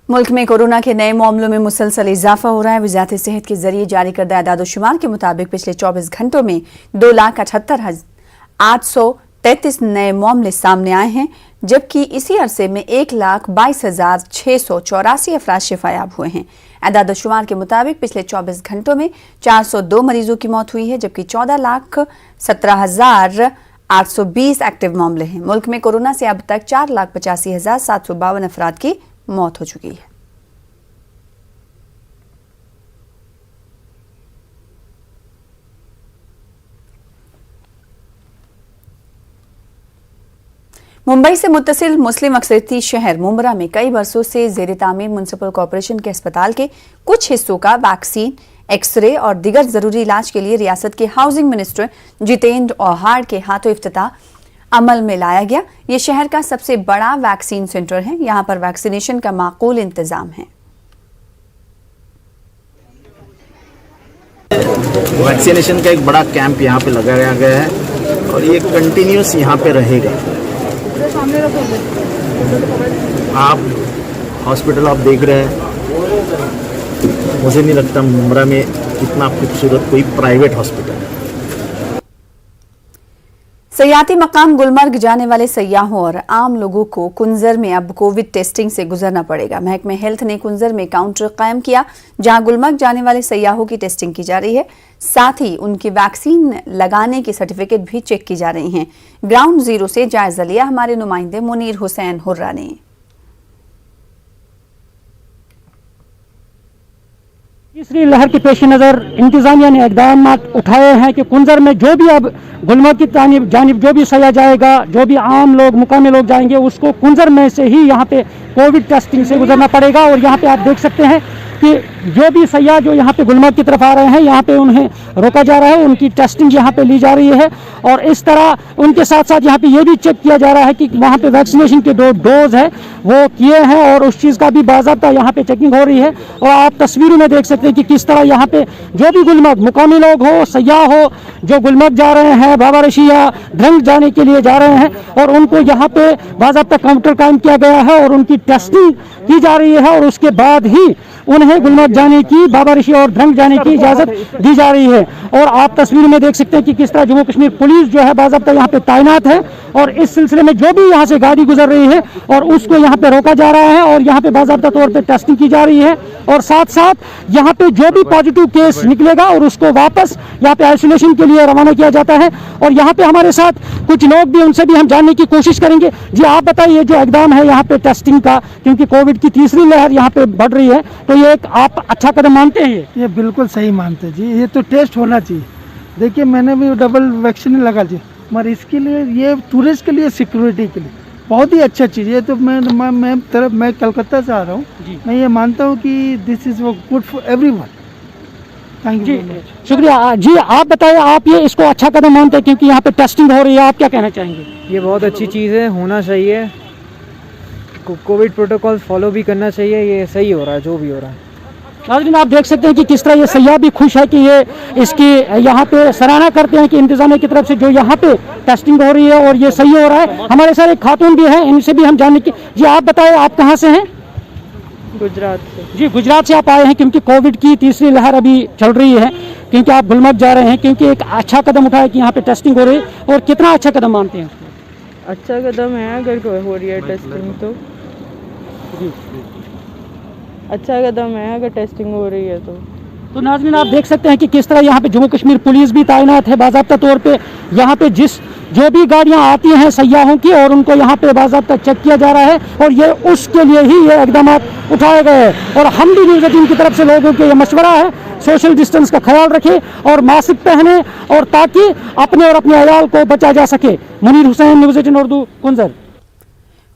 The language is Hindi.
मुल्क में कोरोना के नए मामलों में मुसलसल इजाफा हो रहा है। वजारत सेहत के जरिए जारी करदा एदाद-ओ-शुमार के मुताबिक पिछले 24 घंटों में 2,78,833 नए मामले सामने आए हैं, जबकि इसी अरसे में 1,22,684 अफराद शिफायाब हुए हैं। एदाद-ओ-शुमार के मुताबिक पिछले 24 घंटों में 402 मरीजों की मौत हुई है, जबकि 14,17,820 एक्टिव मामले हैं। मुल्क में कोरोना से अब तक 4,85,752 अफराद की मौत हो चुकी है। मुंबई से मुत्तसिल मुस्लिम अक्सरियती शहर मुंबरा में कई बरसों से जेर तामीर म्युनिसिपल कॉरपोरेशन के अस्पताल के कुछ हिस्सों का वैक्सीन, एक्सरे और दीगर जरूरी इलाज के लिए रियासत के हाउसिंग मिनिस्टर जितेंद्र औहाड़ के हाथों इफ्तिताह अमल में लाया गया। ये शहर का सबसे बड़ा वैक्सीन सेंटर है। यहाँ पर वैक्सीनेशन का माकूल इंतजाम है। वैक्सीनेशन का एक बड़ा कैंप यहाँ पे लगाया गया है और ये कंटिन्यूस यहाँ पे रहेगा। आप हॉस्पिटल आप देख रहे हैं, मुझे नहीं लगता मुंबरा में इतना खूबसूरत कोई प्राइवेट हॉस्पिटल है। सयाती मकाम गुलमर्ग जाने वाले सयाहों और आम लोगों को कुंजर में अब कोविड टेस्टिंग से गुजरना पड़ेगा। महकमे हेल्थ ने कुंजर में काउंटर कायम किया, जहां गुलमर्ग जाने वाले सयाहों की टेस्टिंग की जा रही है। साथ ही उनकी वैक्सीन लगाने की सर्टिफिकेट भी चेक की जा रही हैं। ग्राउंड जीरो से जायजा लिया हमारे नुमाइंदे मुनीर हुसैन हुर्रा ने। तीसरी लहर के पेश नज़र इंतजामिया ने इकदाम उठाए हैं कि कुंजर में जो भी अब गुलमर्ग की जानिब जो भी सयाह जाएगा, जो भी आम लोग मुकामी लोग जाएंगे, उसको कुंजर में से ही यहाँ पे कोविड टेस्टिंग से गुजरना पड़ेगा। और यहाँ पे आप देख सकते हैं कि जो भी सयाह जो यहाँ पे गुलमर्ग की तरफ आ रहे हैं, यहाँ पे उन्हें रोका जा रहा है, उनकी टेस्टिंग यहाँ पे ली जा रही है। और इस तरह उनके साथ साथ यहाँ पे ये भी चेक किया जा रहा है कि वहाँ पे वैक्सीनेशन के 2 डोज है वो किए हैं और उस चीज़ का भी बाज़ाब्ता यहाँ पे चेकिंग हो रही है। और आप तस्वीरों में देख सकते हैं कि किस तरह यहाँ पे जो भी गुलमर्ग मुकामी लोग हो, सयाह हो, जो गुलमर्ग जा रहे हैं, बाबा ऋषि या ढंग जाने के लिए जा रहे हैं, और उनको यहाँ पे बाज़ाब्ता काउंटर कायम किया गया है और उनकी टेस्टिंग की जा रही है। और उसके बाद ही उन्हें गुलमर्ग जाने की, बाबा ऋषि और ढंग जाने की इजाज़त दी जा रही है। और आप तस्वीर में देख सकते हैं कि किस तरह जम्मू कश्मीर पुलिस जो है बाज़ाब्ता यहाँ पे तैनात है और इस सिलसिले में जो भी यहाँ से गाड़ी गुजर रही है और उसको यहाँ पे रोका जा रहा है और यहाँ पे बाज़ाब्ता तौर पे टेस्टिंग की जा रही है। और साथ साथ यहाँ पे जो भी पॉजिटिव केस निकलेगा और उसको वापस यहाँ पे आइसोलेशन के लिए रवाना किया जाता है। और यहाँ पे हमारे साथ कुछ लोग भी, उनसे भी हम जानने की कोशिश करेंगे। जी, आप बताइए, जो इकदाम है यहाँ पे टेस्टिंग का, क्योंकि कोविड की तीसरी लहर यहाँ पे बढ़ रही है, तो ये एक आप अच्छा कदम मानते हैं? ये बिल्कुल सही मानते हैं जी। ये तो टेस्ट होना चाहिए। देखिए, मैंने भी डबल वैक्सीन लगा ली, मगर इसके लिए, ये टूरिस्ट के लिए, सिक्योरिटी के लिए बहुत ही अच्छा चीज़ है। तो मैं कलकत्ता से आ रहा हूँ, मैं ये मानता हूँ कि this is good for everyone. Thank you, शुक्रिया जी। आप बताइए, आप ये इसको अच्छा कदम मानते हैं क्योंकि यहाँ पे टेस्टिंग हो रही है, आप क्या कहना चाहेंगे? ये बहुत अच्छी चीज़ है, होना चाहिए। कोविड प्रोटोकॉल फॉलो भी करना चाहिए। ये सही हो रहा है जो भी हो रहा है। नाज़रीन, आप देख सकते हैं कि किस तरह ये सयाह भी खुश है कि ये इसकी यहाँ पे सराहना करते हैं कि इंतजामिया की तरफ से जो यहाँ पे टेस्टिंग हो रही है और ये सही हो रहा है। हमारे साथ एक खातून भी है, इनसे भी हम जानने की। जी, आप बताएं, आप कहाँ से हैं? गुजरात से। जी, गुजरात से आप आए हैं क्योंकि कोविड की तीसरी लहर अभी चल रही है, क्योंकि आप गुलमर्ग जा रहे हैं, क्योंकि एक अच्छा कदम उठाया कि यहाँ पे टेस्टिंग हो रही है। और कितना अच्छा कदम मानते हैं? अच्छा कदम है, अगर हो रही है टेस्टिंग तो अच्छा कदम है, अगर टेस्टिंग हो रही है तो नाज़रीन, आप देख सकते हैं कि किस तरह यहाँ पे जम्मू कश्मीर पुलिस भी तैनात है बाज़ाब्ता तौर पे। यहाँ पे जो भी गाड़ियाँ आती हैं सयाहों की, और उनको यहाँ पे बाज़ाब्ता चेक किया जा रहा है और ये उसके लिए ही ये इक़दाम उठाए गए हैं। और हम भी न्यूज़ 18 की तरफ से लोगों के ये मशवरा है, सोशल डिस्टेंस का ख्याल रखें और मास्क पहने, और ताकि अपने और अपने अयाल को बचा जा सके। मुनीर हुसैन, न्यूज़ 18 उर्दू, कुंजर।